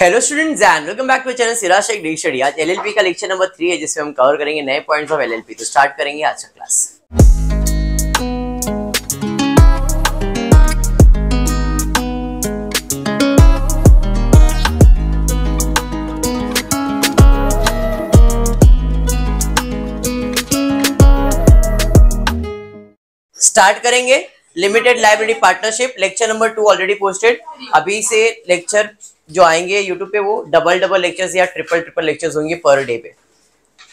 Hello students and welcome back to channel Siraj Shaikh the study. आज LLP का lecture number 3 है जिसमें हम कवर करेंगे नए पॉइंट्स ऑफ एलएलपी। तो स्टार्ट करेंगे आज का क्लास। स्टार्ट करेंगे limited library partnership, lecture number 2 already posted. अभी से लेक्चर जो आएंगे यूट्यूब पे वो डबल लेक्चर्स या ट्रिपल लेक्चर्स होंगे पर डे पे।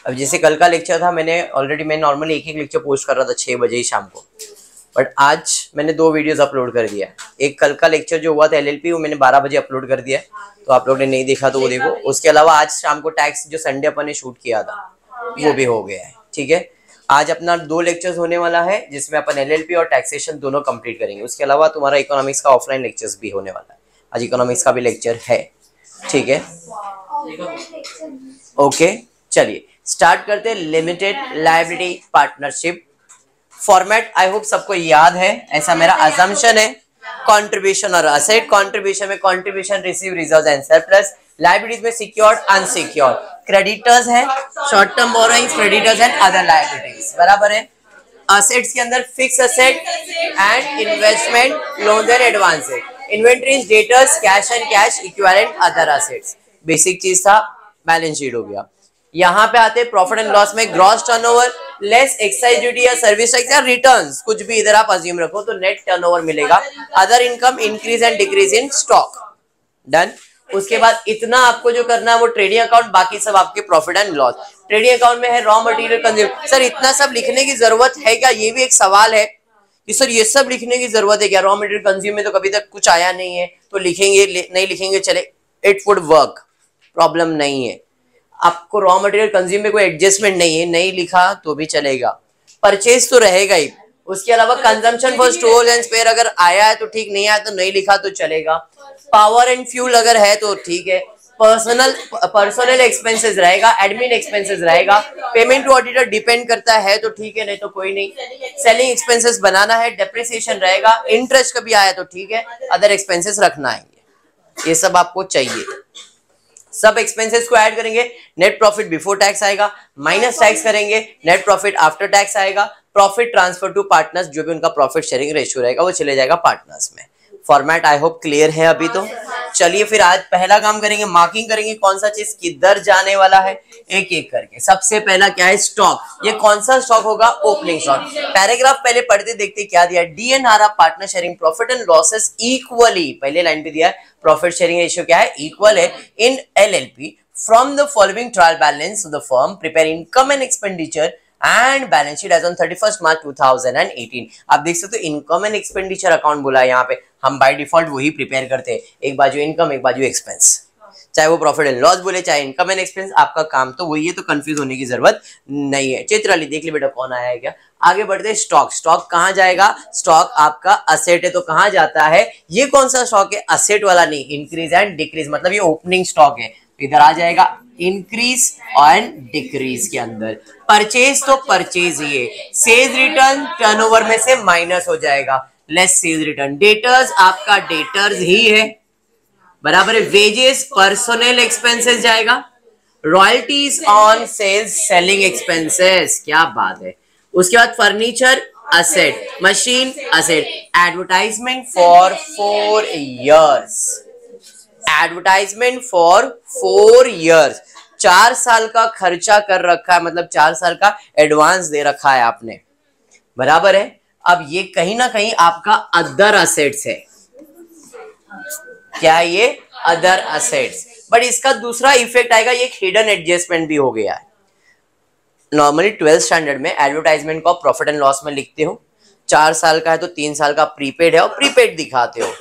अब जैसे कल का लेक्चर था, मैं नॉर्मली एक लेक्चर पोस्ट कर रहा था 6 बजे ही शाम को, बट आज मैंने 2 वीडियोस अपलोड कर दिया। एक कल का लेक्चर जो हुआ था एलएलपी वो मैंने 12 बजे अपलोड कर दिया, तो आप लोगों ने नहीं देखा तो वो देखो। उसके अलावा आज शाम को टैक्स जो संडे अपन ने शूट किया था वो भी हो गया है। ठीक है, आज अपना 2 लेक्चर्स होने वाला है जिसमें अपन एलएलपी और टैक्सेशन दोनों कंप्लीट करेंगे। उसके अलावा तुम्हारा इकोनॉमिक्स का ऑफलाइन लेक्चर्स भी होने वाला है। आज इकोनॉमिक्स का भी लेक्चर है। ठीक है, ओके, चलिए स्टार्ट करते हैं। Limited library partnership format I hope सबको याद है, ऐसा मेरा अजम्पशन है। कंट्रीब्यूशन और असेट, कंट्रीब्यूशन में contribution, receive, reserves and surplus. Libraries में सिक्योर्ड, अनसिक्योर्ड। क्रेडिटर्स है short term borrowings, creditors and other liabilities, बराबर है। असेट्स के अंदर fix asset and investment, loans and advances. Inventories, debtors, cash and cash equivalent, other assets. Basic चीज था, balance sheet हो गया। यहाँ पे आते हैं प्रॉफिट एंड लॉस में gross turnover less excise duty या सर्विस टैक्स या रिटर्न्स, कुछ भी इधर आप अज्यूम रखो तो नेट टर्नओवर मिलेगा। Other income, increase and decrease in stock, done. उसके बाद इतना आपको जो करना है वो ट्रेडिंग अकाउंट, बाकी सब आपके profit and loss. Trading account में है रॉ मटेरियल कंज्यूम। सर इतना सब लिखने की जरूरत है क्या, ये भी एक सवाल है कि सर ये सब लिखने की जरूरत है क्या। रॉ मटेरियल कंज्यूम में तो कभी तक कुछ आया नहीं है, तो लिखेंगे नहीं लिखेंगे चले, इट वुड वर्क, प्रॉब्लम नहीं है। आपको रॉ मटेरियल कंज्यूम में कोई एडजस्टमेंट नहीं है, नहीं लिखा तो भी चलेगा। परचेज तो रहेगा ही। उसके अलावा consumption for store and spare अगर आया है तो ठीक, नहीं आया तो नहीं लिखा तो चलेगा। पावर एंड फ्यूल अगर है तो ठीक है। पर्सनल एक्सपेंसेस रहेगा, एडमिन एक्सपेंसेस रहेगा। पेमेंट टू ऑडिटर डिपेंड करता है तो ठीक है, नहीं तो कोई नहीं। सेलिंग एक्सपेंसेस बनाना है, डेप्रिसिएशन रहेगा। इंटरेस्ट कभी आया तो ठीक है, अदर एक्सपेंसेस रखना है, ये सब आपको चाहिए। सब एक्सपेंसेस को ऐड करेंगे, नेट प्रॉफिट बिफोर टैक्स आएगा, माइनस टैक्स करेंगे, नेट प्रॉफिट आफ्टर टैक्स आएगा। प्रॉफिट ट्रांसफर टू पार्टनर्स, जो भी उनका प्रॉफिट शेयरिंग रेशियो रहेगा वो चले जाएगा पार्टनर्स में। फॉर्मेट आई होप क्लियर है अभी। तो चलिए फिर आज पहला काम करेंगे, मार्किंग करेंगे कौन सा चीज किधर जाने वाला है एक एक करके। सबसे पहला क्या है, स्टॉक। ये कौन सा स्टॉक होगा, ओपनिंग स्टॉक। पैराग्राफ पहले पढ़ते देखते क्या दिया, DNR partner sharing profit and losses equally, पहले लाइन पे दिया है प्रॉफिट शेयरिंग रेशियो क्या है, इक्वल है in LLP from the following trial balance of the firm, prepare income and expenditure and balance sheet as on 31 March 2018। आप देख सकते हो इनकम एंड एक्सपेंडिचर अकाउंट बोला है यहाँ पे, हम बाय डिफॉल्ट वही प्रिपेयर करते हैं, एक बाजू इनकम एक बाजू एक्सपेंस। चाहे वो प्रॉफिट एंड लॉस बोले चाहे इनकम एंड एक्सपेंस, आपका काम तो वही है, तो कंफ्यूज होने की जरूरत नहीं है। चित्राली देख ली बेटा कौन आया है क्या। आगे बढ़ते स्टॉक। स्टॉक कहाँ जाएगा, स्टॉक आपका असेट है तो कहाँ जाता है, ये कौन सा स्टॉक है, असेट वाला नहीं, इंक्रीज एंड डिक्रीज, मतलब ये ओपनिंग स्टॉक है, इधर आ जाएगा इंक्रीज एंड डिक्रीज के अंदर। परचेज तो परचेज ही है, सेल्स रिटर्न टर्नओवर में से माइनस हो जाएगा, लेस सेल्स रिटर्न। डेटर्स आपका डेटर्स ही है, बराबर है। वेजेस पर्सनल एक्सपेंसेस जाएगा। Royalties on sales selling expenses, क्या बात है। उसके बाद furniture asset, machine asset. Advertisement for 4 years, advertisement for 4 years, 4 साल का खर्चा कर रखा है, मतलब 4 साल का एडवांस दे रखा है आपने, बराबर है। अब ये कहीं ना कहीं आपका अदर असेट्स है, क्या ये अदर असेट्स, बट इसका दूसरा इफेक्ट आएगा, ये हिडन एडजस्टमेंट भी हो गया है। नॉर्मली 12th स्टैंडर्ड में एडवर्टाइजमेंट को प्रॉफिट एंड लॉस में लिखते हो, 4 साल का है तो 3 साल का प्रीपेड है और प्रीपेड दिखाते हो,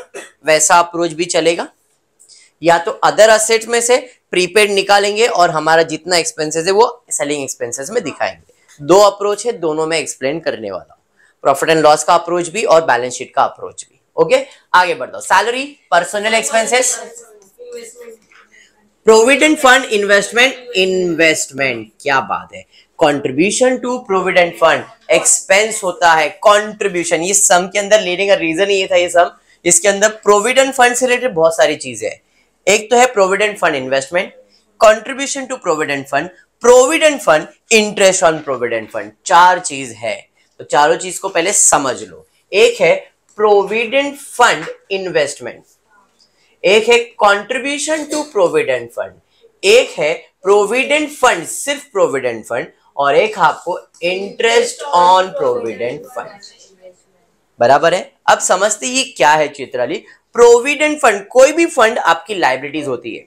वैसा अप्रोच भी चलेगा। या तो अदर असेट्स में से प्रीपेड निकालेंगे और हमारा जितना एक्सपेंसेस है वो सेलिंग एक्सपेंसेस में दिखाएंगे। 2 अप्रोच है, दोनों में एक्सप्लेन करने वाला, प्रॉफिट एंड लॉस का अप्रोच भी और बैलेंस शीट का अप्रोच भी। ओके, आगे बढ़ता हूं। Salary, personal expenses, provident fund, investment, क्या बात है। Contribution to provident fund, expense होता है कंट्रीब्यूशन, ये सम के अंदर लेने का रीजन ये था, ये सम इसके अंदर प्रोविडेंट फंड से रिलेटेड बहुत सारी चीजें है। एक तो है provident fund investment, contribution to provident fund, provident fund, interest on provident fund. चार चीज है, तो चारों चीज को पहले समझ लो। एक है प्रोविडेंट फंड इन्वेस्टमेंट, एक है कंट्रीब्यूशन टू प्रोविडेंट फंड, एक है प्रोविडेंट फंड सिर्फ प्रोविडेंट फंड, और एक आपको इंटरेस्ट ऑन प्रोविडेंट फंड। बराबर है। अब समझते ये क्या है चित्राली। प्रोविडेंट फंड, कोई भी फंड आपकी लाइबिलिटीज होती है,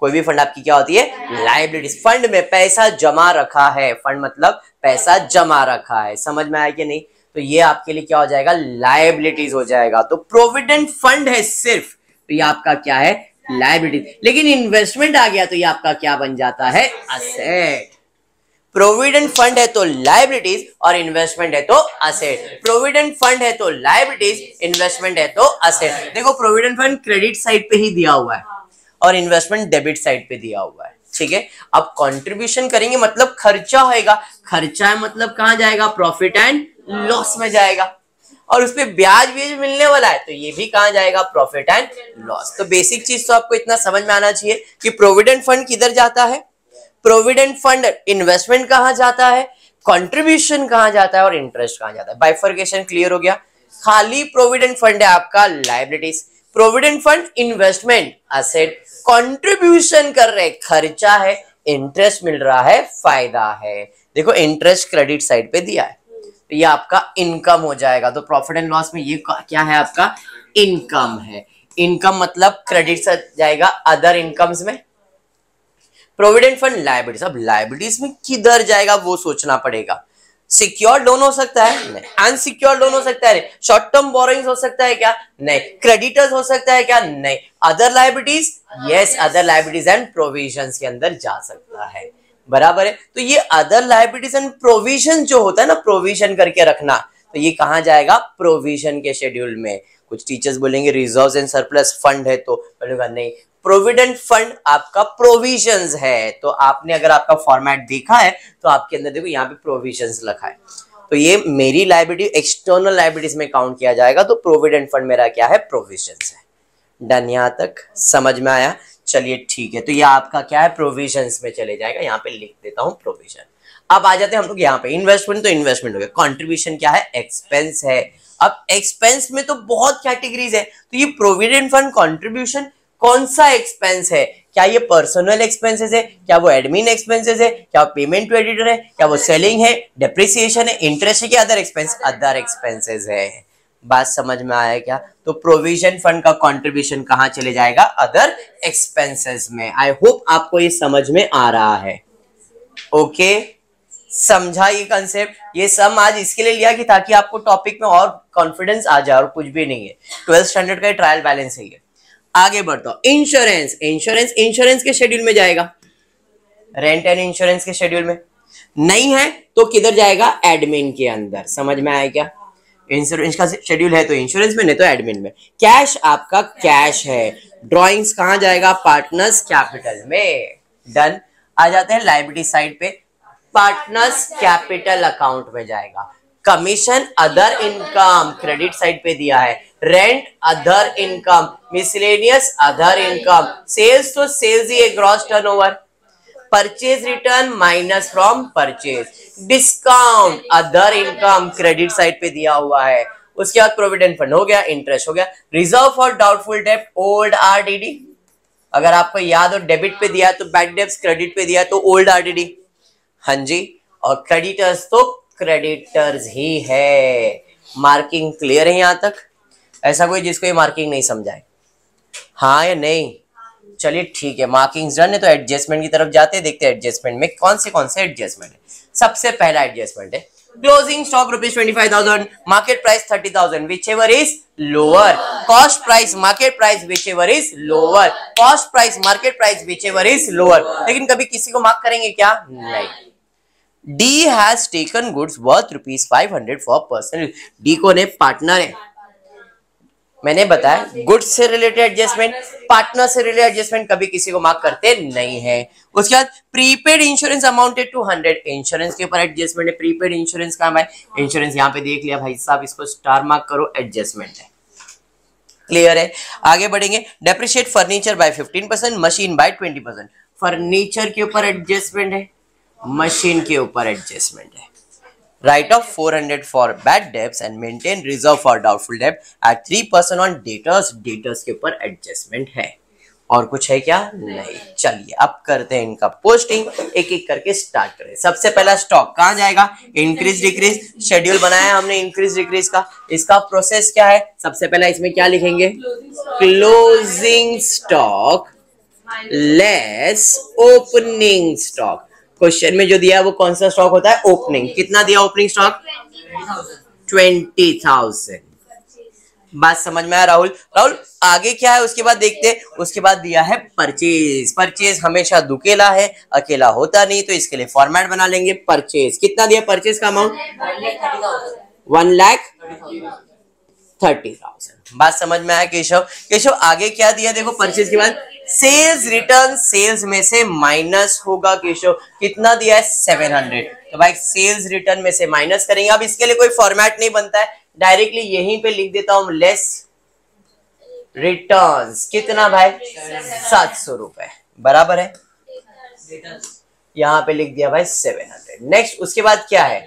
कोई भी फंड आपकी क्या होती है, लाइबिलिटीज। फंड में पैसा जमा रखा है, फंड मतलब पैसा जमा रखा है, समझ में आया कि नहीं? तो ये आपके लिए क्या हो जाएगा, लाइबिलिटीज हो जाएगा। तो प्रोविडेंट फंड है सिर्फ, तो ये आपका क्या है, लाइबिलिटीज। लेकिन इन्वेस्टमेंट आ गया तो ये आपका क्या बन जाता है, असेट। प्रोविडेंट फंड है तो लाइबिलिटीज और इन्वेस्टमेंट है तो असेट। प्रोविडेंट फंड है तो लाइबिलिटीज, इन्वेस्टमेंट है तो असेट। देखो प्रोविडेंट फंड क्रेडिट साइड पे ही दिया हुआ है और इन्वेस्टमेंट डेबिट साइड पे दिया हुआ है, ठीक है। अब कंट्रीब्यूशन करेंगे मतलब खर्चा होएगा, खर्चा है मतलब कहां जाएगा, प्रॉफिट एंड लॉस में जाएगा, और उस पर ब्याज भी मिलने वाला है तो ये भी कहां जाएगा, प्रॉफिट एंड लॉस। तो बेसिक चीज तो आपको इतना समझ में आना चाहिए कि प्रोविडेंट फंड किधर जाता है, प्रोविडेंट फंड इन्वेस्टमेंट कहां जाता है, कंट्रीब्यूशन कहां जाता है और इंटरेस्ट कहां जाता है। बाइफर्केशन क्लियर हो गया। खाली प्रोविडेंट फंड है आपका liabilities, provident fund investment asset, contribution कर रहे खर्चा है, इंटरेस्ट मिल रहा है फायदा है। देखो इंटरेस्ट क्रेडिट साइड पे दिया है तो ये आपका इनकम हो जाएगा। तो प्रॉफिट एंड लॉस में ये क्या है, आपका इनकम है। इनकम मतलब क्रेडिट से जाएगा अदर इनकम्स में। प्रोविडेंट फंड लायबिलिटीज, अब लायबिलिटीज में किधर जाएगा वो सोचना पड़ेगा। सिक्योर लोन हो सकता है, नहीं। अनसिक्योर लोन हो सकता है, शॉर्ट टर्म बोरोइंग्स हो सकता है क्या, नहीं। क्रेडिटर्स हो सकता है क्या, नहीं। Other liabilities, yes, other liabilities and provisions के अंदर जा सकता है, बराबर है। तो ये अदर लायबिलिटीज एंड प्रोविजन जो होता है ना, प्रोविजन करके रखना, तो ये कहां जाएगा, प्रोविजन के शेड्यूल में। कुछ टीचर्स बोलेंगे रिजर्व्स एंड सरप्लस फंड है, तो बोलेगा नहीं, प्रोविडेंट फंड आपका प्रोविजंस है। तो आपने अगर आपका फॉर्मेट देखा है तो आपके अंदर देखो यहाँ पे प्रोविजंस लिखा है, तो ये मेरी लायबिलिटी एक्सटर्नल लायबिलिटीज में काउंट किया जाएगा। तो प्रोविडेंट फंड मेरा क्या है, प्रोविजंस है। डन, यहां तक समझ में आया? चलिए ठीक है, तो ये आपका क्या है, प्रोविजंस में चले जाएगा। यहाँ पे लिख देता हूं प्रोविजन। अब आ जाते हैं हम लोग यहाँ पे इन्वेस्टमेंट, तो इन्वेस्टमेंट हो गया। कॉन्ट्रीब्यूशन क्या है, एक्सपेंस है। अब एक्सपेंस में तो बहुत कैटेगरीज है, तो ये प्रोविडेंट फंड कॉन्ट्रीब्यूशन कौन सा एक्सपेंस है, क्या ये पर्सनल एक्सपेंसेस है, क्या वो एडमिन एक्सपेंसेस है, क्या पेमेंट टू एडिटर है, क्या वो सेलिंग है, डेप्रिसिएशन है, इंटरेस्ट है, क्या अदर एक्सपेंस, अदर एक्सपेंसेस है। बात समझ में आया क्या? तो प्रोविजन फंड का कंट्रीब्यूशन कहां चले जाएगा, अदर एक्सपेंसेस में। आई होप आपको ये समझ में आ रहा है। ओके, समझा ये कंसेप्ट? ये सब आज इसके लिए लिया कि ताकि आपको टॉपिक में और कॉन्फिडेंस आ जाए, और कुछ भी नहीं है। 12th स्टैंडर्ड का ट्रायल बैलेंस है ये। आगे बढ़ता हूं, इंश्योरेंस। इंश्योरेंस के शेड्यूल में जाएगा, रेंट एंड इंश्योरेंस के शेड्यूल में नहीं है तो किधर जाएगा, एडमिन के अंदर। समझ में आया क्या? इंश्योरेंस का शेड्यूल है तो इंश्योरेंस में, नहीं तो एडमिन में। कैश आपका कैश है, ड्रॉइंग्स कहां जाएगा, पार्टनर्स कैपिटल में। डन। आ जाते हैं लायबिलिटी साइड पे, पार्टनर्स कैपिटल अकाउंट में जाएगा। Commission other income credit side पे दिया है, rent other income, miscellaneous other income, sales तो सेल्स ही है, gross turnover, purchase return minus from purchase, discount other income credit side पे दिया हुआ है। उसके बाद प्रोविडेंट फंड हो गया, इंटरेस्ट हो गया, रिजर्व फॉर डाउटफुल डेब्ट ओल्ड आरडीडी। अगर आपको याद हो डेबिट पे दिया तो बैड डेब्ट्स, क्रेडिट पे दिया तो ओल्ड आरडीडी। हाँ जी, और क्रेडिटर्स तो क्रेडिटर्स ही है। मार्किंग क्लियर है यहां तक? ऐसा कोई जिसको ये मार्किंग नहीं समझाए, हाँ या नहीं? चलिए ठीक है, मार्किंग डन है तो एडजस्टमेंट की तरफ जाते हैं। देखते हैं एडजस्टमेंट में कौन से एडजस्टमेंट है। सबसे पहला एडजस्टमेंट है closing stock ₹25,000, market price 30,000, which ever is lower, cost price market price which ever is lower, cost price market price which ever is lower. लेकिन कभी किसी को मार्क करेंगे क्या? नहीं। D has taken goods worth ₹500 for personal। D को ने partner है, मैंने बताया गुड्स से रिलेटेड एडजस्टमेंट, पार्टनर से रिलेटेड एडजस्टमेंट कभी किसी को मार्क करते नहीं है। उसके बाद prepaid insurance amounted to 100, insurance के ऊपर एडजस्टमेंट है। प्रीपेड इंश्योरेंस का है, इंश्योरेंस यहाँ पे देख लिया भाई साहब, इसको स्टार मार्क करो, एडजस्टमेंट है। क्लियर है? आगे बढ़ेंगे। Depreciate furniture by 15%, machine by 20%। Furniture के ऊपर एडजस्टमेंट है, मशीन के ऊपर एडजस्टमेंट है। Write off 400 for bad debts and maintain reserve for doubtful डेब्ट एट 3% ऑन डेटर्स। डेटर्स के ऊपर एडजस्टमेंट है। और कुछ है क्या? नहीं। चलिए अब करते हैं इनका पोस्टिंग, एक एक करके स्टार्ट करें। सबसे पहला स्टॉक कहाँ जाएगा? इंक्रीज डिक्रीज शेड्यूल बनाया हमने इंक्रीज डिक्रीज का। इसका प्रोसेस क्या है? सबसे पहला इसमें क्या लिखेंगे? Closing stock less opening stock. Question में जो दिया है वो कौन सा स्टॉक होता है? ओपनिंग। कितना दिया ओपनिंग स्टॉक? 20,000। बात समझ में आया राहुल? राहुल आगे क्या है उसके बाद देखते हैं। उसके बाद दिया है परचेज। परचेज हमेशा दुकेला है, अकेला होता नहीं, तो इसके लिए फॉर्मेट बना लेंगे। परचेज कितना दिया? परचेज का अमाउंट 1,30,000। बात समझ में आया केशव? केशव आगे क्या दिया देखो परचेज के बाद? Sales return. सेल्स में से माइनस होगा केशव। कितना दिया है? 700। तो भाई सेल्स रिटर्न में से माइनस करेंगे। अब इसके लिए कोई फॉर्मेट नहीं बनता है, डायरेक्टली यहीं पे लिख देता हूं लेस रिटर्न्स। कितना भाई? 700 रुपए। बराबर है? यहाँ पे लिख दिया भाई 700। नेक्स्ट उसके बाद क्या है?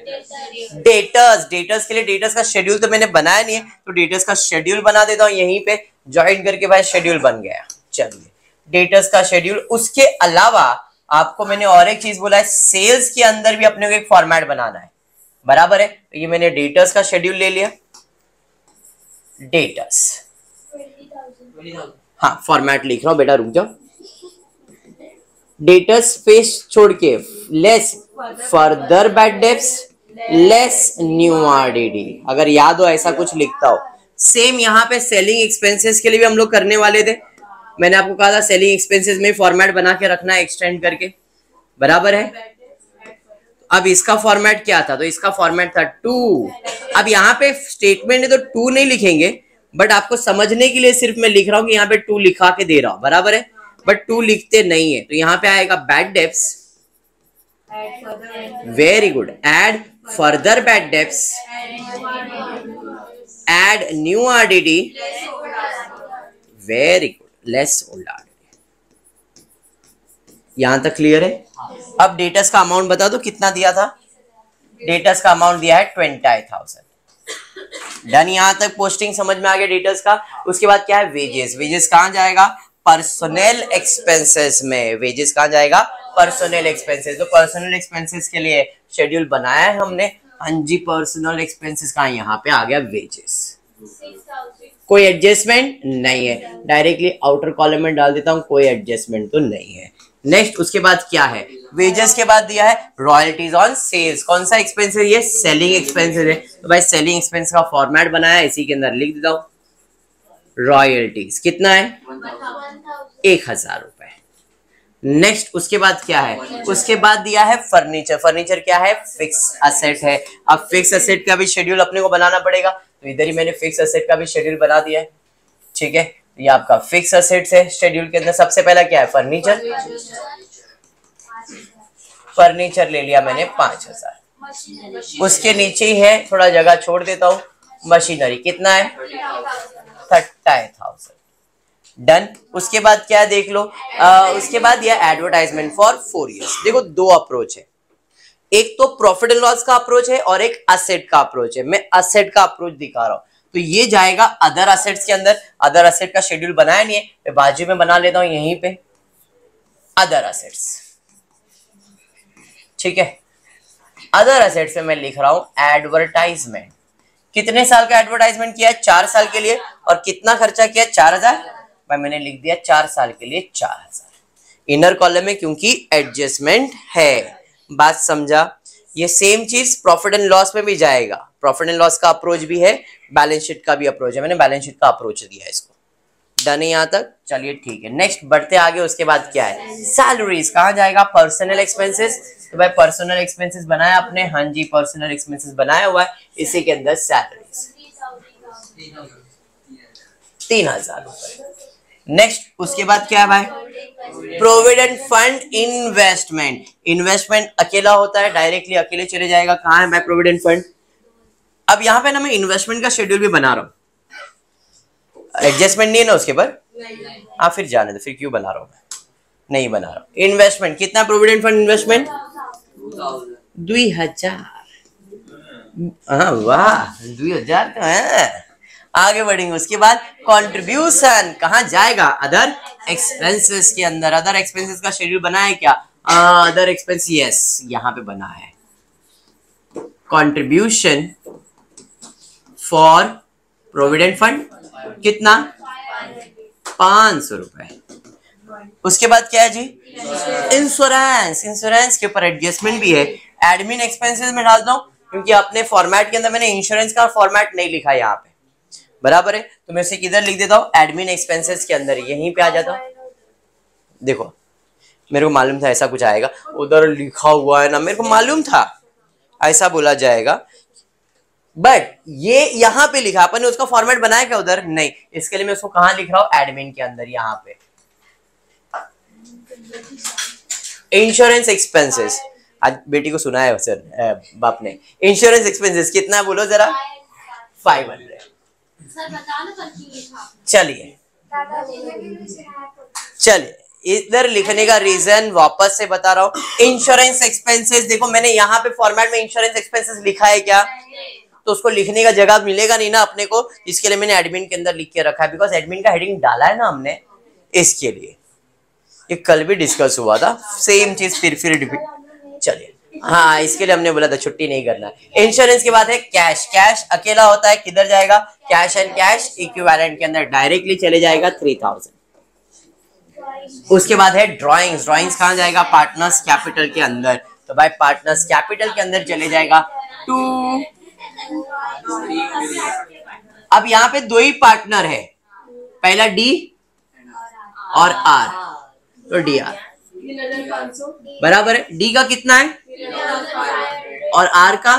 डेटर्स। डेटर्स के लिए डेटर्स का शेड्यूल तो मैंने बनाया नहीं है, तो डेटर्स का शेड्यूल बना देता हूँ यहीं पे। ज्वाइन करके भाई शेड्यूल बन गया। चलिए डेटर्स का शेड्यूल। उसके अलावा आपको मैंने और एक चीज बोला है, सेल्स के अंदर भी अपने को एक फॉर्मेट बनाना है। बराबर है? तो ये मैंने डेटर्स का शेड्यूल ले लिया। डेटर्स, हाँ फॉर्मेट लिख रहा हूं बेटा, रुक जाओ। डेटर्स स्पेस छोड़ के less further bad debts less new RDD. अगर याद हो ऐसा कुछ लिखता हो। सेम यहाँ पे सेलिंग एक्सपेंसेस के लिए भी हम लोग करने वाले थे। मैंने आपको कहा था सेलिंग एक्सपेंसेस में फॉर्मेट बना के रखना है एक्सटेंड करके। बराबर है? अब इसका फॉर्मेट क्या था? तो इसका फॉर्मेट था 2। अब यहाँ पे स्टेटमेंट है तो 2 नहीं लिखेंगे, बट आपको समझने के लिए सिर्फ मैं लिख रहा हूं कि यहाँ पे 2 लिखा के दे रहा हूं। बराबर है? बट 2 लिखते नहीं है, तो यहाँ पे आएगा bad debts. Very good. Add further bad debts, add new RDD. Very good. Less old RDD. यहां तक क्लियर है? अब डेटर्स का अमाउंट बता दो कितना दिया था? डेटर्स का अमाउंट दिया है 20,000। डन। यहां तक पोस्टिंग समझ में आ गया डेटर्स का। उसके बाद क्या है? वेजेस। वेजेस कहां जाएगा? पर्सनल एक्सपेंसेस में। वेजेस कहां जाएगा? Personal expenses. तो पर्सनल एक्सपेंसेस के लिए शेड्यूल बनाया है हमने। हाँ जी, पर्सनल एक्सपेंसेस कहां? यहाँ पे आ गया वेजेस। कोई एडजस्टमेंट नहीं है, डायरेक्टली आउटर कॉलम में डाल देता हूं, कोई एडजस्टमेंट तो नहीं है। नेक्स्ट उसके बाद क्या है? वेजेस के बाद दिया है रॉयल्टीज ऑन सेल्स। कौन सा एक्सपेंस है ये? सेलिंग एक्सपेंसेस है। तो भाई सेलिंग एक्सपेंस का फॉर्मेट बनाया, इसी के अंदर लिख देता हूं रॉयल्टीज। कितना है? 1,000 रुपए। नेक्स्ट उसके बाद क्या है? उसके बाद दिया है फर्नीचर। फर्नीचर क्या है? फिक्स असेट है। अब फिक्स असेट का भी शेड्यूल अपने को बनाना पड़ेगा, तो इधर ही मैंने फिक्स असेट का भी शेड्यूल बना दिया है। ठीक है, ये आपका फिक्स असेट्स है। शेड्यूल के अंदर सबसे पहला क्या है? फर्नीचर। फर्नीचर ले लिया मैंने 5,000। उसके नीचे ही है, थोड़ा जगह छोड़ देता हूं, मशीनरी। कितना है? 30,000। डन। उसके बाद क्या देख लो, उसके बाद यह एडवर्टाइजमेंट फॉर 4 years। देखो दो अप्रोच है, एक तो प्रॉफिट एंड लॉस का अप्रोच है और एक असेट का अप्रोच है। मैं असेट का अप्रोच दिखा रहा हूं, तो ये जाएगा अदर असेट्स के अंदर। अदर असेट का शेड्यूल बनाया नहीं है, मैं बाजू में बना लेता हूं यहीं पे, अदर असेट्स। ठीक है, अदर असेट्स में मैं लिख रहा हूं एडवर्टाइजमेंट। कितने साल का एडवर्टाइजमेंट किया है? 4 साल के लिए। और कितना खर्चा किया? 4,000। भाई मैंने लिख दिया 4 साल के लिए 4,000 इनर कॉलम में, क्योंकि एडजस्टमेंट है। बात समझा? ये सेम चीज प्रॉफिट एंड लॉस में भी जाएगा। प्रॉफिट एंड लॉस का अप्रोच भी है, बैलेंस शीट का भी अप्रोच है। मैंने बैलेंस शीट का अप्रोच दिया है इसको। डन है यहां तक? चलिए ठीक है, नेक्स्ट बढ़ते आगे। उसके बाद क्या है? सैलरीज। कहां जाएगा? Personal expenses. तो भाई पर्सनल एक्सपेंसेस बनाया आपने? हाँ जी, पर्सनल एक्सपेंसेस बनाया हुआ है, इसी के अंदर सैलरीज 3,000 रुपए। नेक्स्ट उसके बाद क्या है भाई? Provident fund investment. इन्वेस्टमेंट अकेला होता है, डायरेक्टली अकेले चले जाएगा। कहां है भाई प्रोविडेंट फंड? अब यहां पे ना मैं इन्वेस्टमेंट का शेड्यूल भी बना रहा हूं। एडजस्टमेंट नहीं है ना उसके पर? हाँ फिर जाने दो, फिर क्यों बना रहा हूँ मैं, नहीं बना रहा हूँ। इन्वेस्टमेंट कितना प्रोविडेंट फंड इन्वेस्टमेंट? 2000। हाँ वाह 2000 तो है। आगे बढ़ेंगे, उसके बाद कंट्रीब्यूशन कहाँ जाएगा? अदर एक्सपेंसेस के अंदर। अदर एक्सपेंसेस का शेड्यूल बना है क्या? अदर एक्सपेंस, यस यहाँ पे बना है। कंट्रीब्यूशन फॉर प्रोविडेंट फंड कितना? 500 रुपए। उसके बाद क्या है जी? इंश्योरेंस। इंश्योरेंस के ऊपर एडजस्टमेंट भी है। एडमिन एक्सपेंसेस में डालता हूँ क्योंकि अपने फॉर्मेट के अंदर मैंने इंश्योरेंस का फॉर्मेट नहीं लिखा यहाँ पे, बराबर है, तो मैं इसे किधर लिख देता हूँ? एडमिन एक्सपेंसेस के अंदर, यहीं पे आ जाता हूँ। देखो मेरे को मालूम था ऐसा कुछ आएगा, उधर लिखा हुआ है ना, मेरे को मालूम था ऐसा बोला जाएगा, बट ये यहाँ पे लिखा, अपन ने उसका फॉर्मेट बनाया क्या उधर? नहीं, इसके लिए मैं उसको कहाँ लिख रहा हूँ? एडमिन के अंदर, यहाँ पे। इंश्योरेंस एक्सपेंसेस, आज बेटी को सुना है सर बाप ने, इंश्योरेंस एक्सपेंसेस कितना बोलो जरा? 500। चलिए इधर लिखने का रीजन वापस से बता रहा हूँ। इंश्योरेंस एक्सपेंसेस, देखो मैंने यहाँ पे फॉर्मेट में इंश्योरेंस एक्सपेंसेस लिखा है क्या? तो उसको लिखने का जगह मिलेगा नहीं ना अपने को, इसके लिए मैंने एडमिन के अंदर लिख के रखा है, बिकॉज एडमिन का हेडिंग डाला है ना हमने, इसके लिए। ये कल भी डिस्कस हुआ था, सेम चीज फिर रिपीट। चलिए हाँ, इसके लिए हमने बोला था छुट्टी नहीं करना है। इंश्योरेंस के बाद है कैश। कैश अकेला होता है, किधर जाएगा? कैश एंड कैश इक्विवेलेंट के अंदर डायरेक्टली चले जाएगा 3000। उसके बाद है ड्राइंग्स। ड्राइंग्स कहाँ जाएगा? पार्टनर्स कैपिटल के अंदर, तो भाई पार्टनर्स कैपिटल के अंदर चले जाएगा 2। अब यहाँ पे 2 ही पार्टनर है, पहला डी और आर, तो डी आर बराबर है। डी का कितना है और आर का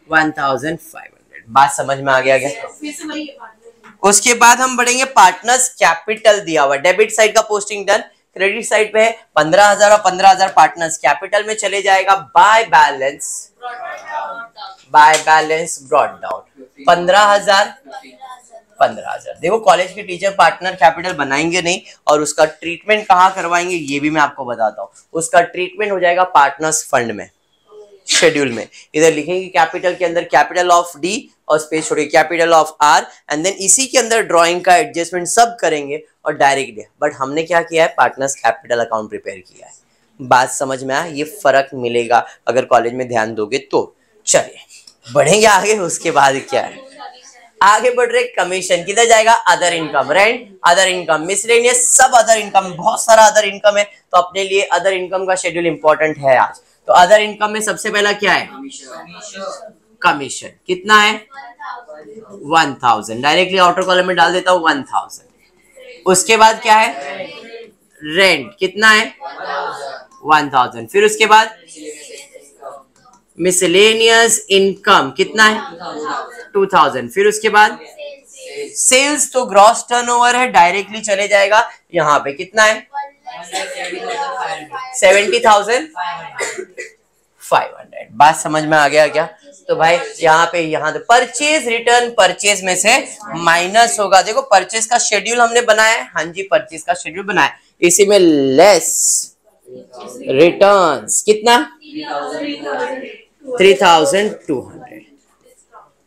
1500। बात समझ में आ गया क्या? उसके बाद हम बढ़ेंगे, पार्टनर्स कैपिटल दिया हुआ, डेबिट साइड का पोस्टिंग डन, क्रेडिट साइड पे है 15,000 और 15,000 पार्टनर्स कैपिटल में चले जाएगा। By balance brought down 15,000। देखो कॉलेज के टीचर पार्टनर कैपिटल बनाएंगे नहीं, और उसका ट्रीटमेंट कहाँ करवाएंगे ये भी मैं आपको बताता हूँ। उसका ट्रीटमेंट हो जाएगा पार्टनर्स फंड में, शेड्यूल में। इधर लिखेंगे कैपिटल के अंदर कैपिटल ऑफ डी और स्पेस छोड़िए capital of R, and then इसी के अंदर ड्राइंग का एडजस्टमेंट सब करेंगे और डायरेक्ट दिया। बट हमने क्या किया है? पार्टनर्स कैपिटल अकाउंट प्रिपेयर किया है। बात समझ में आया? ये फर्क मिलेगा अगर कॉलेज में ध्यान दोगे तो। चलिए बढ़ेंगे आगे। उसके बाद क्या है? आगे बढ़ रहे कमीशन, किधर जाएगा? Other income, rent, other income, miscellaneous, सब अदर इनकम, बहुत सारा अदर इनकम है, तो अपने लिए अदर इनकम का शेड्यूल इंपॉर्टेंट है आज। तो अदर इनकम में सबसे पहला क्या है? कमीशन। कितना है? 1000। डायरेक्टली आउटर कॉलम में डाल देता हूँ 1000। उसके बाद क्या है? रेंट। कितना है? 1000। फिर उसके बाद मिसलेनियस इनकम कितना है? 2000। फिर उसके बाद सेल्स, तो ग्रॉस टर्नओवर है, डायरेक्टली चले जाएगा यहाँ पे। कितना है? 70,500। बात समझ में आ गया क्या? तो भाई यहाँ पे परचेज रिटर्न, परचेज में से माइनस होगा। देखो परचेज का शेड्यूल हमने बनाया है, हाँ जी परचेज का शेड्यूल बनाया, इसी में लेस रिटर्न्स कितना? 3200।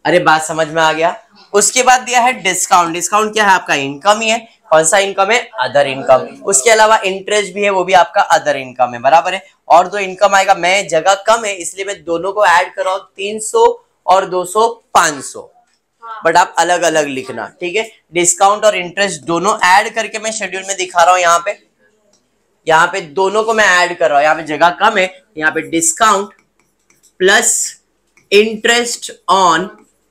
अरे बात समझ में आ गया। उसके बाद दिया है डिस्काउंट। डिस्काउंट क्या है? आपका इनकम ही है। कौन सा इनकम है? Other income. उसके अलावा इंटरेस्ट भी है, वो भी आपका अदर इनकम है, बराबर है। और 2 इनकम आएगा, मैं जगह कम है इसलिए मैं दोनों को ऐड कर रहा हूं, 300 और 200 500, बट आप अलग अलग लिखना, ठीक है। डिस्काउंट और इंटरेस्ट दोनों ऐड करके मैं शेड्यूल में दिखा रहा हूं। यहाँ पे दोनों को मैं ऐड कर रहा हूं, यहाँ पे जगह कम है, यहाँ पे discount plus interest on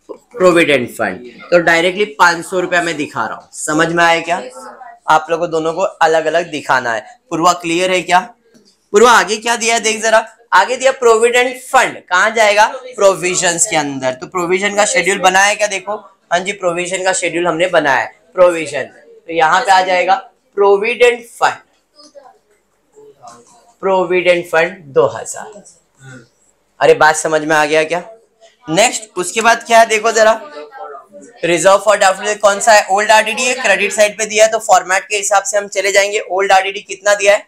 provident fund, तो डायरेक्टली 500 रुपया मैं दिखा रहा हूं। समझ में आया क्या? आप लोगों को दोनों को अलग अलग दिखाना है। पूर्वा क्लियर है क्या? पूर्वा आगे क्या दिया है देख जरा। आगे दिया प्रोविडेंट फंड, कहाँ जाएगा? प्रोविजंस के अंदर। तो प्रोविजन का शेड्यूल बनाया क्या? देखो हाँ जी प्रोविजन का शेड्यूल हमने बनाया है। प्रोविजन, तो यहाँ पे आ जाएगा प्रोविडेंट फंड। Provident fund 2000। अरे बात समझ में आ गया क्या? नेक्स्ट उसके बाद क्या है देखो जरा, रिजर्व फॉर डाउटफुल कौन सा है? ओल्ड आरडीडी है, क्रेडिट साइड पे दिया है, तो फॉर्मेट के हिसाब से हम चले जाएंगे। ओल्ड आरडीडी कितना दिया है?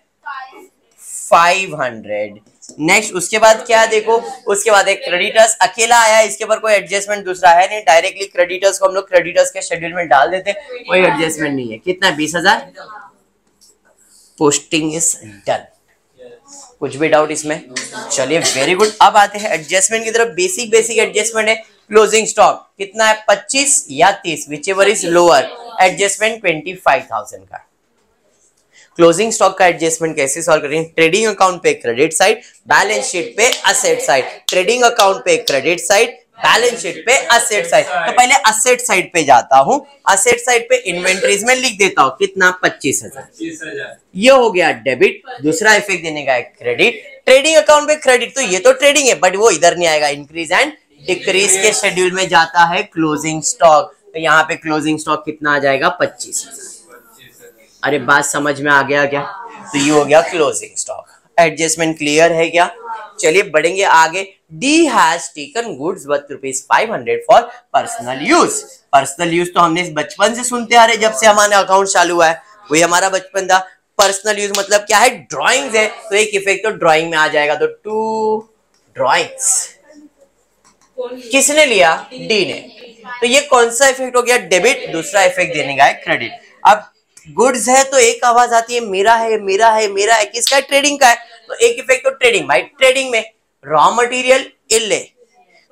500। नेक्स्ट उसके बाद क्या देखो, उसके बाद एक क्रेडिटर्स अकेला आया है, इसके ऊपर कोई एडजस्टमेंट दूसरा है नहीं, डायरेक्टली क्रेडिटर्स को हम लोग क्रेडिटर्स के शेड्यूल में डाल देते, कोई एडजस्टमेंट नहीं है। कितना? 20,000। Posting is done. कुछ भी डाउट इसमें? चलिए वेरी गुड। अब आते हैं एडजस्टमेंट की तरफ। बेसिक एडजस्टमेंट है। क्लोजिंग स्टॉक कितना है? 25 या 30, which ever is lower. Adjustment 25,000 का। क्लोजिंग स्टॉक का एडजस्टमेंट कैसे सॉल्व करेंगे? ट्रेडिंग अकाउंट पे क्रेडिट साइड, बैलेंस शीट पे असेट साइड। ट्रेडिंग अकाउंट पे क्रेडिट साइड, बैलेंस शीट पे असेट साइड। तो पहले असेट साइड पे जाता हूं। असेट साइड पे इन्वेंट्रीज में लिख देता हूं कितना? 25,000। ये हो गया डेबिट। दूसरा इफेक्ट देने का है क्रेडिट। ट्रेडिंग अकाउंट पे क्रेडिट, तो ये तो ट्रेडिंग है बट वो इधर नहीं आएगा, इंक्रीज एंड डिक्रीज के शेड्यूल में जाता है क्लोजिंग स्टॉक। तो यहाँ पे क्लोजिंग स्टॉक कितना आ जाएगा? 25,000। अरे बात समझ में आ गया क्या? तो ये हो गया क्लोजिंग स्टॉक। एडजस्टमेंट क्लियर है क्या? चलिए बढ़ेंगे आगे। D has taken goods worth ₹500 for personal use. Personal use तो हमने बचपन से सुनते आ रहे, जब से हमारा अकाउंट चालू हुआ है, वही हमारा बचपन था। पर्सनल यूज मतलब क्या है? ड्राइंग्स है, तो एक इफेक्ट तो ड्राइंग में आ जाएगा। तो 2 ड्राइंग्स किसने लिया? डी ने। तो ये कौन सा इफेक्ट हो गया? डेबिट। दूसरा इफेक्ट देने का है क्रेडिट। अब गुड्स है तो एक आवाज आती है मेरा है मेरा है मेरा है, किसका है? ट्रेडिंग का है। तो एक इफेक्ट तो ट्रेडिंग, भाई ट्रेडिंग में रॉ मटेरियल इले,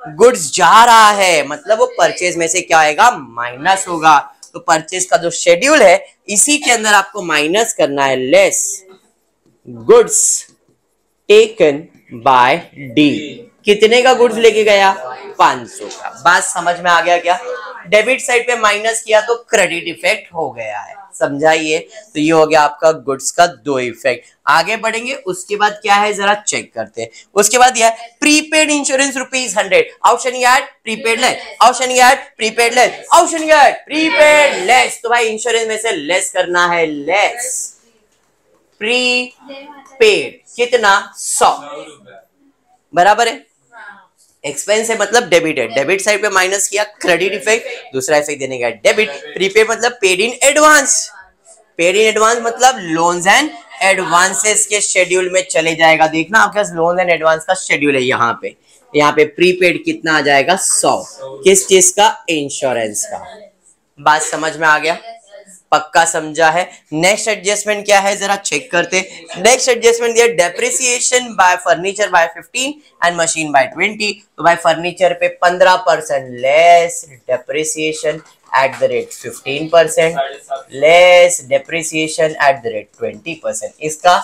गुड्स जा रहा है मतलब वो परचेज में से क्या आएगा? माइनस होगा। तो परचेज का जो शेड्यूल है इसी के अंदर आपको माइनस करना है, less goods taken by D. कितने का गुड्स लेके गया? 500 का। बात समझ में आ गया क्या? डेबिट साइड पे माइनस किया तो क्रेडिट इफेक्ट हो गया है, समझाइए। तो ये हो गया आपका गुड्स का 2 इफेक्ट। आगे बढ़ेंगे, उसके बाद क्या है जरा चेक करते हैं। उसके बाद यह prepaid insurance ₹100। Outstanding at prepaid less, outstanding at prepaid less, outstanding at prepaid less. तो भाई इंश्योरेंस में से लेस करना है, लेस प्रीपेड कितना? 100 बराबर है। एक्सपेंस है मतलब डेबिट है, डेबिट साइड पे माइनस किया, क्रेडिट इफेक्ट। दूसरा इफेक्ट देने का डेबिट। प्रीपेड मतलब paid in advance, paid in advance मतलब लोन्स एंड एडवांसेस के शेड्यूल में चले जाएगा। देखना आपके पास लोन्स एंड एडवांस का शेड्यूल है यहाँ पे प्रीपेड कितना आ जाएगा? 100। किस चीज का? इंश्योरेंस का। बात समझ में आ गया? पक्का समझा है। नेक्स्ट एडजस्टमेंट क्या है जरा चेक करते। नेक्स्ट एडजस्टमेंट दिया depreciation by furniture by 15 and machine by 20। तो भाई फर्नीचर पे 15% less depreciation at the rate 15%, less depreciation at the rate 20%। इसका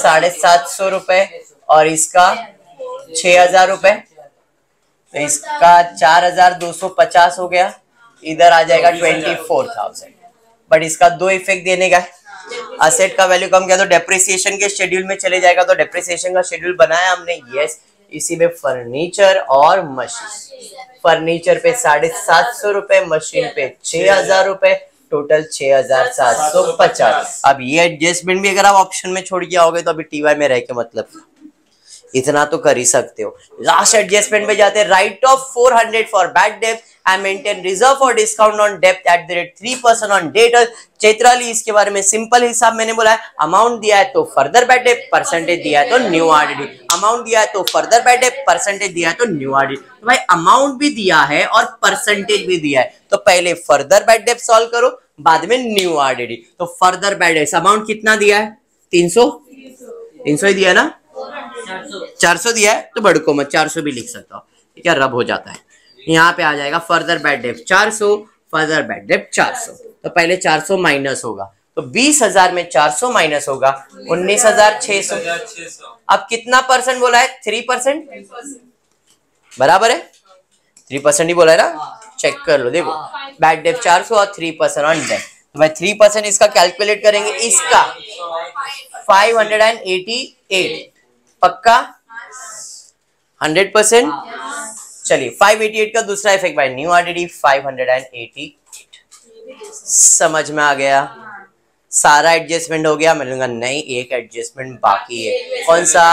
750 रुपए और इसका 6,000 रुपए, तो इसका 4,250 हो गया। इधर आ जाएगा 24,000। बट इसका 2 इफेक्ट देने का है। असेट का वैल्यू कम किया तो डेप्रिसिएशन के शेड्यूल में चले जाएगा। तो डेप्रिसिएशन का शेड्यूल बनाया हमने, यस। इसी में फर्नीचर और मशीन, फर्नीचर पे 750 रुपए, मशीन पे 6,000 रुपए, टोटल 6,750। अब ये एडजस्टमेंट भी अगर आप ऑप्शन में छोड़ के आओगे तो अभी टीवाई में रह के मतलब इतना तो कर ही सकते हो। लास्ट एडजस्टमेंट पे जाते हैं। Right off 400 for bad debt and maintain reserve for discount on depth eight the rate 3% on debtors. Chaitrali इसके बारे में सिंपल हिसाब मैंने बोला है। अमाउंट दिया है तो फर्दर बैड डेट, परसेंटेज दिया है तो न्यू आरडीडी। अमाउंट दिया है तो फर्दर बैड डेट, परसेंटेज दिया है तो न्यू आरडीडी। तो भाई अमाउंट भी दिया है और परसेंटेज भी दिया है, तो पहले फर्दर बैड डेट सॉल्व करो, बाद में न्यू आरडीडी। तो फर्दर बैड डेट अमाउंट कितना दिया है? 300 ही दिया है ना? 400 दिया है तो बड़को मत 400 भी लिख सकता हूँ, ठीक है, रब हो जाता है। यहाँ पे आ जाएगा further bad debt 400, further bad debt 400। तो पहले 400 माइनस होगा, तो 20,000 में 400 माइनस होगा 19,600। अब कितना परसेंट बोला है? 3%, बराबर है। 3% ही बोला है ना, चेक कर लो। देखो बैड डेट 400 और 3% ऑन डेट, तो भाई 3% इसका कैलकुलेट करेंगे, इसका 588 पक्का 100%। चलिए 588 का दूसरा इफेक्ट बाय न्यू आरडीडी 588। समझ में आ गया? सारा एडजस्टमेंट हो गया। मिलूंगा नहीं, एक एडजस्टमेंट बाकी है। कौन सा?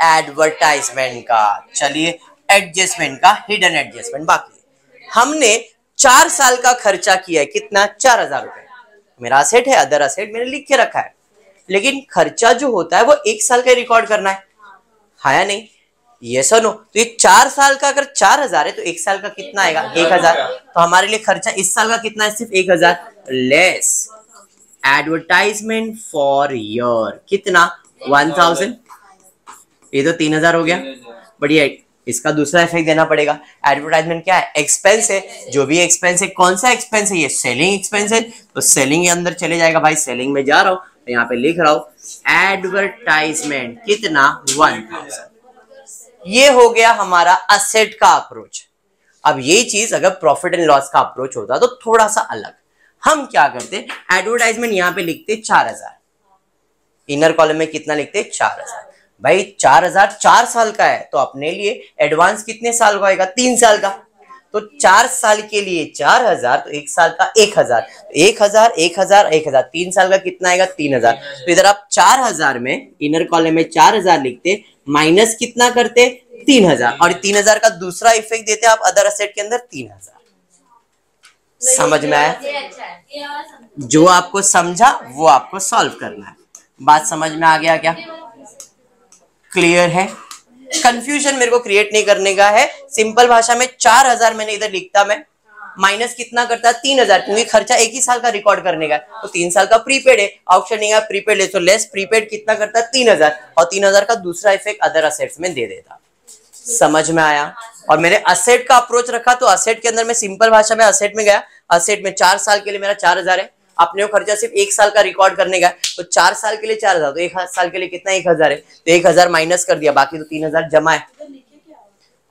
एडवर्टाइजमेंट का। चलिए एडजस्टमेंट का हिडन एडजस्टमेंट बाकी है। हमने 4 साल का खर्चा किया है, कितना? 4000 रुपए। मेरा असेट है, अदर असेट मैंने लिख के रखा है, लेकिन खर्चा जो होता है वो 1 साल का रिकॉर्ड करना है या नहीं? यस और नो? तो ये 4 साल का अगर 4000 है तो 1 साल का कितना आएगा? 1000। तो हमारे लिए खर्चा इस साल का कितना है? सिर्फ 1000 लेस एडवर्टाइजमेंट फॉर ईयर, कितना? 1000। ये तो 3000 हो गया। बढ़िया, इसका दूसरा इफेक्ट देना पड़ेगा। एडवर्टाइजमेंट क्या है? एक्सपेंस है। जो भी एक्सपेंस है, कौन सा एक्सपेंस है? ये सेलिंग एक्सपेंस है, तो सेलिंग के अंदर चले जाएगा। भाई सेलिंग में जा रहा हूं तो यहाँ पे लिख रहा हूं एडवर्टाइजमेंट, कितना? 1000। ये हो गया हमारा असेट का अप्रोच। अब ये चीज अगर प्रॉफिट एंड लॉस का अप्रोच होता तो थोड़ा सा अलग। हम क्या करते? एडवर्टाइजमेंट यहाँ पे लिखते 4000, इनर कॉलम में कितना लिखते? 4000। भाई 4000 4 साल का है, तो अपने लिए एडवांस कितने साल का आएगा? 3 साल का। तो 4 साल के लिए 4000, तो 1 साल का 1000, 1000 1000 1000, 3 साल का कितना आएगा? 3000। तो इधर आप 4000 में इनर कॉलम में 4000 लिखते, माइनस कितना करते? 3000, और 3000 का दूसरा इफेक्ट देते आप अदर असेट के अंदर 3000। समझ में आया? जो आपको समझा वो आपको सॉल्व करना है। बात समझ में आ गया क्या? क्लियर है? कंफ्यूजन मेरे को क्रिएट नहीं करने का है। सिंपल भाषा में 4000 मैंने इधर लिखता, मैं माइनस कितना करता? 3000, क्योंकि खर्चा 1 ही साल का रिकॉर्ड करने का, तो 3 साल का प्रीपेड है, ऑप्शन नहीं है प्रीपेड है, तो लेस प्रीपेड कितना करता? 3000, और 3000 का दूसरा इफेक्ट अदर असेट्स में दे देता। समझ में आया? और मैंने असेट का अप्रोच रखा, तो असेट के अंदर मैं सिंपल भाषा में असेट में गया। असेट में 4 साल के लिए मेरा 4000 है, अपने को खर्चा सिर्फ 1 साल का रिकॉर्ड करने का, तो 4 साल के लिए 4000, तो 1 साल के लिए कितना? 1000 है, तो 1000 माइनस कर दिया, बाकी तो 3000 जमा है।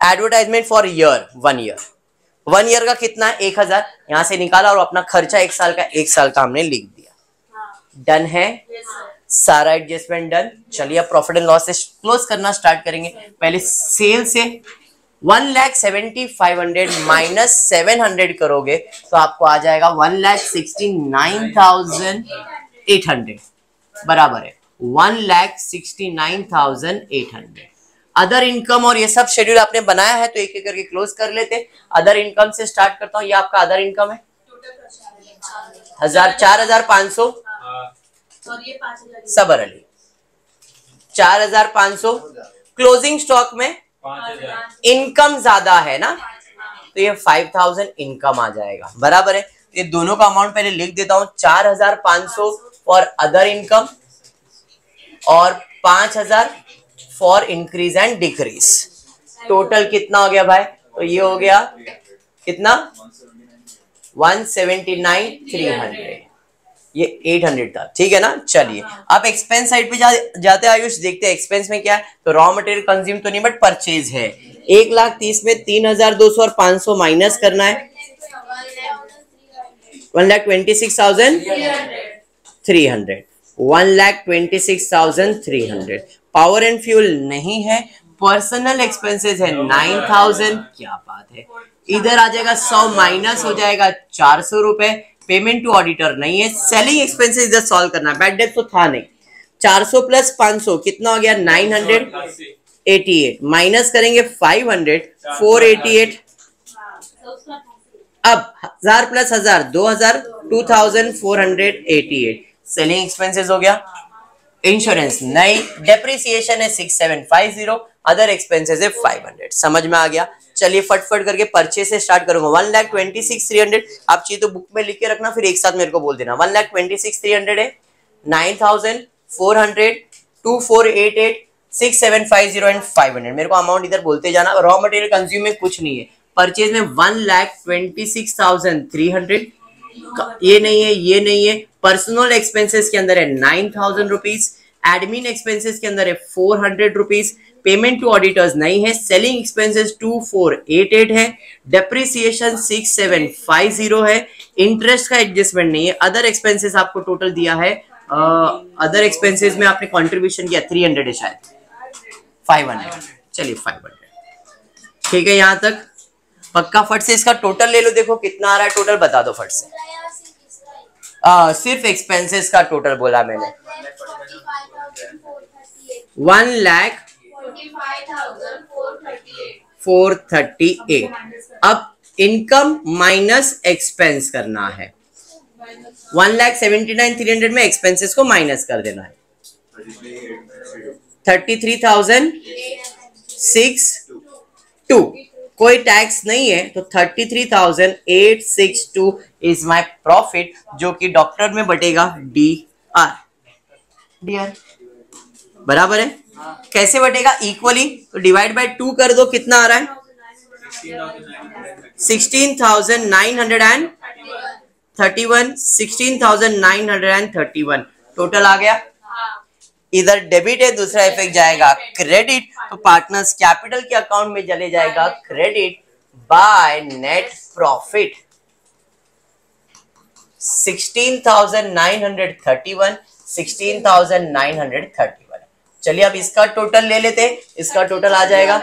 Advertisement for year, 1 year, 1 year का कितना है? 1000, यहां से निकाला, और अपना खर्चा 1 साल का, 1 साल का हमने लिख दिया। डन है? सारा एडजस्टमेंट डन। चलिए अब प्रॉफिट एंड लॉस से क्लोज करना स्टार्ट करेंगे। पहले सेल से 1,70,500 माइनस 700 करोगे तो आपको आ जाएगा 1,69,800, बराबर है 1,69,800। अदर इनकम और ये सब शेड्यूल आपने बनाया है, तो एक एक करके क्लोज कर लेते। अदर इनकम से स्टार्ट करता हूँ। ये आपका अदर इनकम है 4,500 सबर अली, 4,500। क्लोजिंग स्टॉक में इनकम ज्यादा है ना, तो ये 5,000 इनकम आ जाएगा, बराबर है। ये दोनों का अमाउंट पहले लिख देता हूं, 4,500 फॉर अदर इनकम और 5,000 for increase and decrease. Total कितना हो गया भाई? तो ये हो गया कितना? 179,300। ये 800 था, ठीक है ना। चलिए अब एक्सपेंस साइड पे जाते हैं आयुष, देखते हैं एक्सपेंस में क्या है। तो रॉ मटेरियल कंज्यूम तो नहीं, बट परचेज है। 1,30,000 में 3,200 और 500 माइनस करना है, 1,26,300, 1,26,300। पावर एंड फ्यूल नहीं है, पर्सनल एक्सपेंसेस है 9,000। क्या बात है, इधर आ जाएगा 100 माइनस हो जाएगा 400 रुपए। पेमेंट टू ऑडिटर नहीं है। सेलिंग एक्सपेंसेस इधर सॉल्व करना है, बैड डेट तो था नहीं। 400 प्लस 500 कितना हो गया? 988 माइनस करेंगे 500, 488। अब 1000 प्लस 1000 2000, 2488। सेलिंग एक्सपेंसेस हो गया। इंश्योरेंस नहीं, डेप्रिसिएशन है 6750, अदर एक्सपेंसेस है 500। समझ में आ गया? चलिए फटफट करके परचेज से स्टार्ट करूंगा। 1,26,300 आप चाहिए तो बुक में लिख के रखना, फिर एक साथ मेरे को बोल देना। 1,26,300 है, 9,400, 2488, 6750 एंड 500। मेरे को अमाउंट इधर बोलते जाना। रॉ मटेरियल कंज्यूम में कुछ नहीं है। परचेज में 1,26,300, ये नहीं है, ये नहीं है। पर्सनल एक्सपेंसेस के अंदर है 9,000 रुपीज। एडमिन एक्सपेंसेस के अंदर है 400 रुपीज। पेमेंट टू ऑडिटर्स नहीं है। सेलिंग एक्सपेंसेस 2488 है। डेप्रिसिएशन 6750 है। इंटरेस्ट का एडजस्टमेंट नहीं है। अदर एक्सपेंसेस आपको टोटल दिया है, अदर एक्सपेंसेस में आपने कंट्रीब्यूशन किया 300 है शायद, 500। चलिए 500 ठीक है। यहां तक पक्का? फट से इसका टोटल ले लो, देखो कितना आ रहा है टोटल, बता दो फट से। सिर्फ एक्सपेंसेस का टोटल बोला मैंने, 1,45,438। अब इनकम माइनस एक्सपेंस करना है। 1,79,300 में एक्सपेंसेस को माइनस कर देना है। 33,662 कोई टैक्स नहीं है तो 33,862 इज माय प्रॉफिट, जो कि डॉक्टर में बटेगा DR। DR बराबर है। कैसे बटेगा? इक्वली, तो डिवाइड बाय 2 कर दो, कितना आ रहा है? 16,931 16,931 टोटल आ गया। इधर डेबिट है, दूसरा इफेक्ट जाएगा क्रेडिट, तो पार्टनर्स कैपिटल के अकाउंट में चले जाएगा क्रेडिट बाय नेट प्रॉफिट। 16,931 16,931। चलिए अब इसका टोटल ले लेते हैं। इसका टोटल आ जाएगा,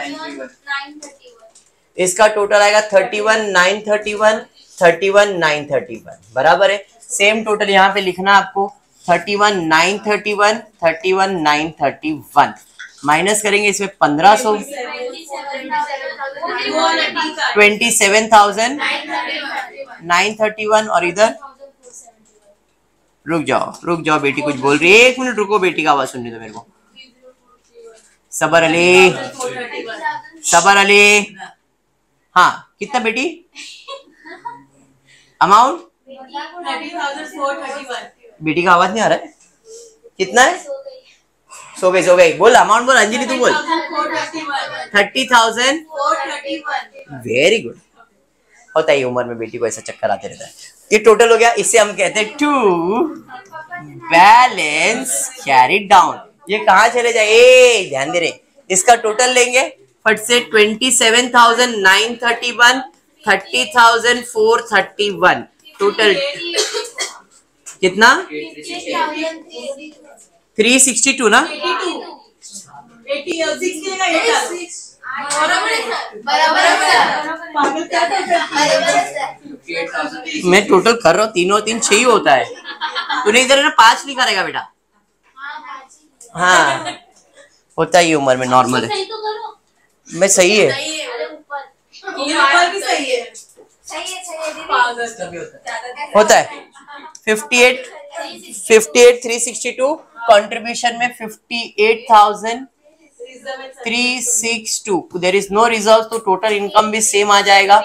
इसका टोटल आएगा 31,931 31,931 बराबर है। सेम टोटल यहाँ पे लिखना आपको 31,931 31,931 माइनस करेंगे इसमें 1500 27,931 और इधर रुक जाओ बेटी कुछ बोल रही है, 1 मिनट रुको, बेटी का आवाज सुनने दो मेरे को। सबर अली हाँ कितना बेटी अमाउंट? 30,431। बेटी का आवाज नहीं आ रहा है, कितना है? सो गई बोल अमाउंट बोल, अंजलि तू बोल। 30,431। Very good. होता है उम्र में बेटी को ऐसा चक्कर आते रहता है। ये टोटल हो गया, इसे हम कहते हैं टू बैलेंस कैरिड डाउन। ये कहाँ चले जाए, ध्यान दे रहे। इसका टोटल लेंगे फट से 27,931 30,431 टोटल कितना? 362 ना? मैं टोटल कर रहा हूँ, 3 और 3 6 ही होता है। तूने इधर ना 5 लिखा रहेगा बेटा। हाँ होता ही उम्र में, नॉर्मल है। मैं सही है, होता है। 58,362 कंट्रीब्यूशन में 58,362 देयर इज नो रिजर्व, तो टोटल इनकम भी सेम आ जाएगा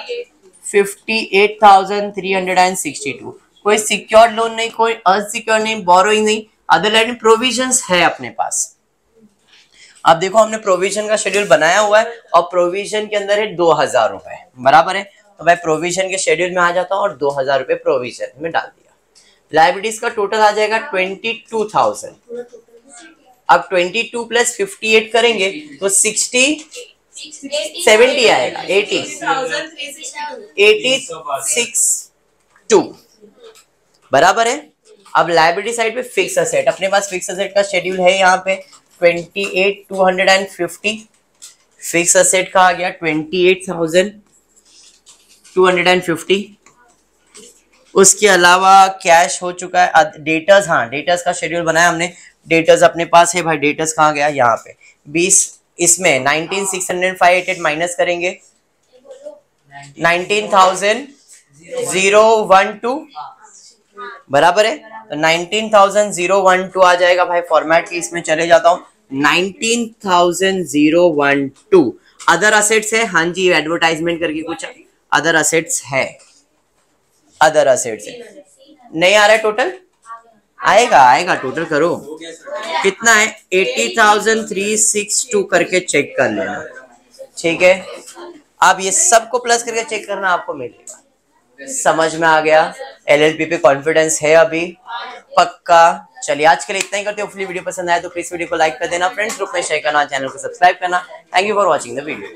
58,362। कोई सिक्योर्ड लोन नहीं, कोई अनसिक्योर्ड नहीं, बोरोइंग नहीं, अदर लाइन प्रोविजंस है अपने पास। अब देखो हमने प्रोविजन का शेड्यूल बनाया हुआ है और प्रोविजन के अंदर है 2,000 रुपए बराबर है। तो मैं प्रोविजन के शेड्यूल में आ जाता हूँ और 2,000 रुपए प्रोविजन में डाल दिया। लायबिलिटीज का टोटल आ जाएगा 22,000। अब 22 प्लस 58 करेंगे तो 70 आएगा, 86,2 बराबर है। अब लायबिलिटी साइड पे फिक्स असेट, अपने पास फिक्स असेट का शेड्यूल है यहाँ पे 28,250। फिक्स असेट का आ गया 28,250। उसके अलावा कैश हो चुका है। डेटर्स, हाँ डेटर्स का शेड्यूल बनाया हमने। डेटर्स अपने पास है भाई, डेटर्स कहाँ गया, यहाँ पे 20। इसमें 19,605 माइनस करेंगे 19,012 बराबर है। तो 19,012 आ जाएगा भाई। फॉर्मेट की इसमें चले जाता हूँ 19,012। अदर असेट्स है, हाँ जी एडवर्टाइजमेंट करके कुछ अदर असेट्स है। अदर असेट्स है, नहीं आ रहा है टोटल, आएगा टोटल करो कितना है 80,362 करके चेक कर लेना, ठीक है। अब ये सबको प्लस करके चेक करना, आपको मिलेगा। समझ में आ गया। LLP पे कॉन्फिडेंस है अभी पक्का। चलिए आज के लिए इतना ही करते हैं। होपफुली वीडियो पसंद आए तो प्लीज वीडियो को लाइक कर देना, फ्रेंड्स ग्रुप में शेयर करना, चैनल को सब्सक्राइब करना। Thank you for watching the video.